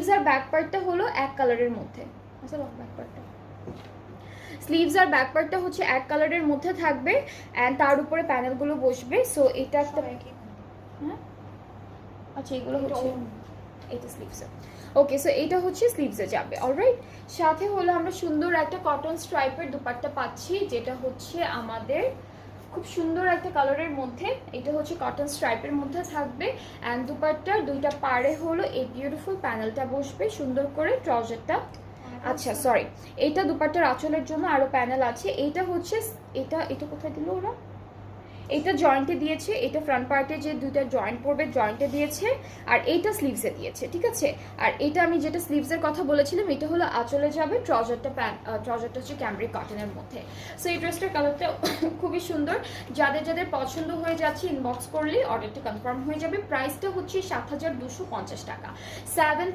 Sleeves আর back পার্টটা হলো এক কালারের মধ্যে। আচ্ছা ব্যাক পার্টটা, স্লিভস আর ব্যাক পার্টটা হচ্ছে এক কালারের মধ্যে থাকবে অ্যান্ড তার উপরে প্যানেলগুলো বসবে। সো এটা একটা, হ্যাঁ আচ্ছা এগুলো হচ্ছে, এটা স্লিভস। ওকে, সো এটা হচ্ছে স্লিভসে যাবে। অলরাইট, সাথে হলো আমরা সুন্দর একটা কটন স্ট্রাইপের দুপাট্টা পাচ্ছি, যেটা হচ্ছে আমাদের খুব সুন্দর একটা কালারের মধ্যে। এটা হচ্ছে কটন স্ট্রাইপের মধ্যে থাকবে অ্যান্ড দুপাট্টার দুইটা পাড়ে হলো এই বিউটিফুল প্যানেলটা বসবে সুন্দর করে, ট্রাউজারটা। আচ্ছা সরি, এইটা দুপাট্টার আঁচলের জন্য আরো প্যানেল আছে। এইটা হচ্ছে, এটা এটা কোথায় দিল ওরা, এটা জয়েন্টে দিয়েছে, এটা ফ্রন্ট পার্টে যে দুইটা জয়েন্ট পড়বে জয়েন্টে দিয়েছে, আর এইটা স্লিভসে দিয়েছে, ঠিক আছে। আর এটা আমি যেটা স্লিভসের কথা বলেছিলাম এটা হলো আঁচলে যাবে। ট্রাউজারটা হচ্ছে ক্যামব্রিক কটনের মধ্যে। সো এই ড্রেসটার কালারটা খুবই সুন্দর। যাদের যাদের পছন্দ হয়ে যাচ্ছে ইনবক্স করলে অর্ডারটা কনফার্ম হয়ে যাবে। প্রাইসটা হচ্ছে ৭,২৫০ টাকা, 7,000